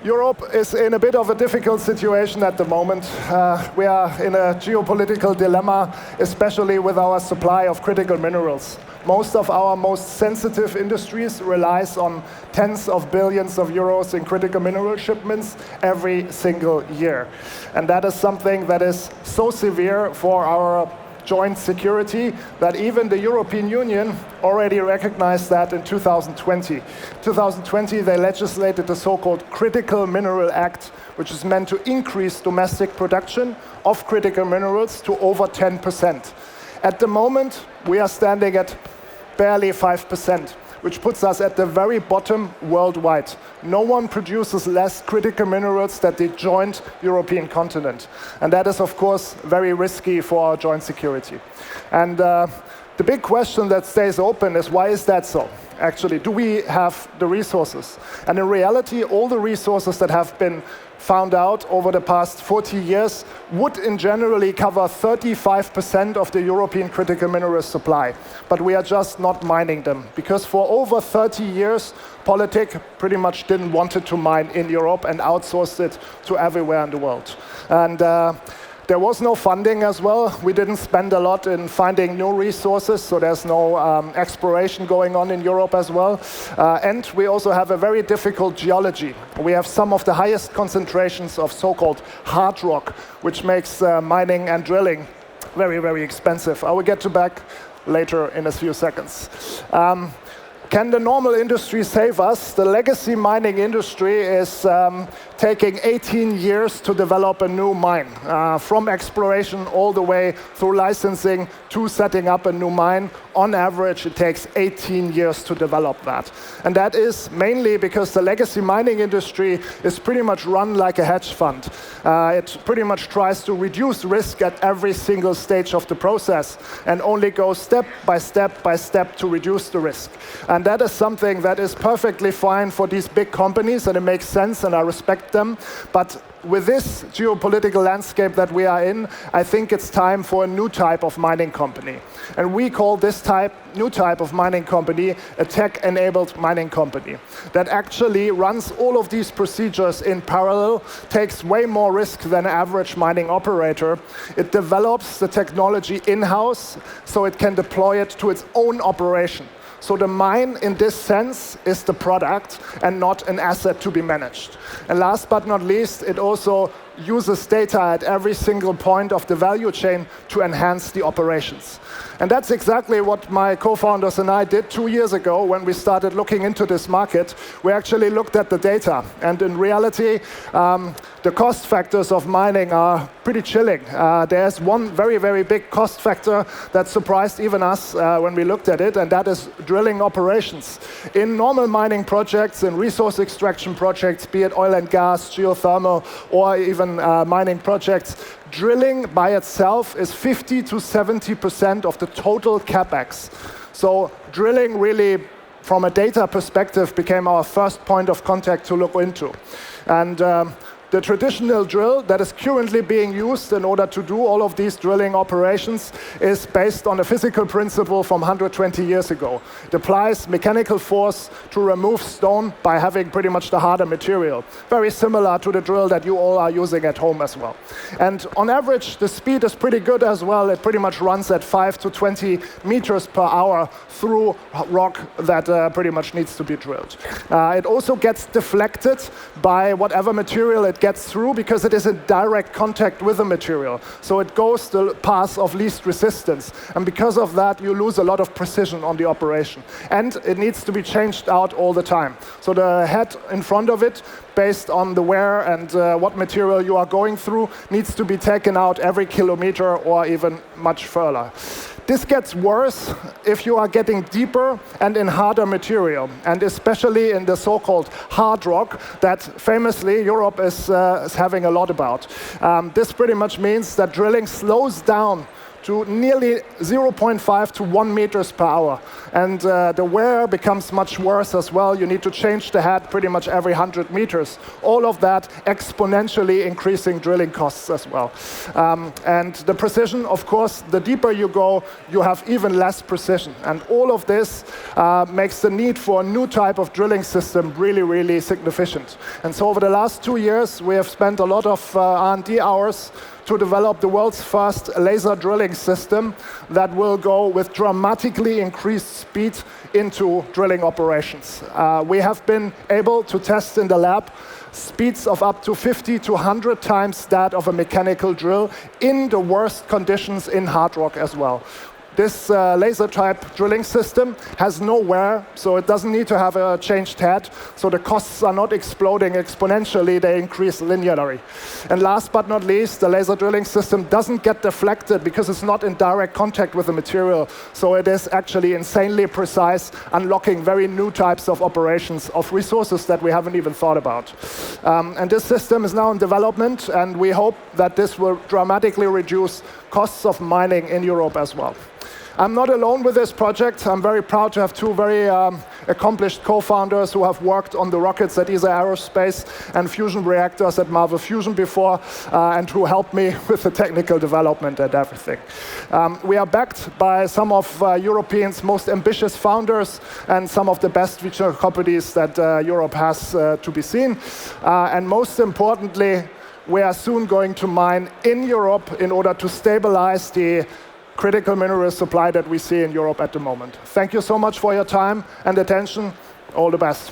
Europe is in a bit of a difficult situation at the moment. We are in a geopolitical dilemma, especially with our supply of critical minerals. Most of our most sensitive industries relies on tens of billions of euros in critical mineral shipments every single year. And that is something that is so severe for our joint security that even the European Union already recognized that in 2020. 2020, they legislated the so-called Critical Mineral Act, which is meant to increase domestic production of critical minerals to over 10%. At the moment, we are standing at barely 5%. Which puts us at the very bottom worldwide. No one produces less critical minerals than the joint European continent. And that is, of course, very risky for our joint security. And the big question that stays open is, why is that so? Actually, do we have the resources? And in reality, all the resources that have been found out over the past 40 years would in generally cover 35% of the European critical mineral supply. But we are just not mining them, because for over 30 years, politics pretty much didn't want to mine in Europe and outsourced it to everywhere in the world. And there was no funding as well. We didn't spend a lot in finding new resources, so there's no exploration going on in Europe as well. And we also have a very difficult geology. We have some of the highest concentrations of so-called hard rock, which makes mining and drilling very, very expensive. I will get to back later in a few seconds. Can the normal industry save us? The legacy mining industry is taking 18 years to develop a new mine, from exploration all the way through licensing to setting up a new mine. On average, it takes 18 years to develop that. And that is mainly because the legacy mining industry is pretty much run like a hedge fund. It pretty much tries to reduce risk at every single stage of the process and only goes step by step by step to reduce the risk. And that is something that is perfectly fine for these big companies, and it makes sense, and I respect them. But with this geopolitical landscape that we are in, I think it's time for a new type of mining company. And we call this new type of mining company a tech-enabled mining company that actually runs all of these procedures in parallel, takes way more risk than an average mining operator. It develops the technology in-house so it can deploy it to its own operation. So the mine, in this sense, is the product and not an asset to be managed. And last but not least, it also uses data at every single point of the value chain to enhance the operations. And that's exactly what my co-founders and I did 2 years ago when we started looking into this market. We actually looked at the data. And in reality, the cost factors of mining are pretty chilling. There's one very, very big cost factor that surprised even us when we looked at it, and that is drilling operations. In normal mining projects, in resource extraction projects, be it oil and gas, geothermal, or even mining projects, drilling by itself is 50 to 70% of the total capex. So drilling really, from a data perspective, became our first point of contact to look into. And the traditional drill that is currently being used in order to do all of these drilling operations is based on a physical principle from 120 years ago. It applies mechanical force to remove stone by having pretty much the harder material. Very similar to the drill that you all are using at home as well. And on average, the speed is pretty good as well. It pretty much runs at 5 to 20 meters per hour through rock that pretty much needs to be drilled. It also gets deflected by whatever material it gets through, because it is in direct contact with the material. So it goes the path of least resistance. And because of that, you lose a lot of precision on the operation. And it needs to be changed out all the time. So the head in front of it, based on the wear and what material you are going through, needs to be taken out every kilometer or even much further. This gets worse if you are getting deeper and in harder material, and especially in the so-called hard rock that famously Europe is having a lot about. This pretty much means that drilling slows down to nearly 0.5 to 1 meters per hour. And the wear becomes much worse as well. You need to change the head pretty much every 100 meters. All of that exponentially increasing drilling costs as well. And the precision, of course, the deeper you go, you have even less precision. And all of this makes the need for a new type of drilling system really, really significant. And so over the last 2 years, we have spent a lot of R&D hours to develop the world's first laser drilling system that will go with dramatically increased speed into drilling operations. We have been able to test in the lab speeds of up to 50 to 100 times that of a mechanical drill in the worst conditions in hard rock as well. This laser-type drilling system has no wear, so it doesn't need to have a changed head, so the costs are not exploding exponentially, they increase linearly. And last but not least, the laser drilling system doesn't get deflected because it's not in direct contact with the material, so it is actually insanely precise, unlocking very new types of operations of resources that we haven't even thought about. And this system is now in development, and we hope that this will dramatically reduce costs of mining in Europe as well. I'm not alone with this project. I'm very proud to have two very accomplished co-founders who have worked on the rockets at ESA Aerospace and fusion reactors at Marvel Fusion before, and who helped me with the technical development and everything. We are backed by some of Europeans' most ambitious founders and some of the best regional companies that Europe has to be seen. And most importantly, we are soon going to mine in Europe in order to stabilize the critical mineral supply that we see in Europe at the moment. Thank you so much for your time and attention. All the best.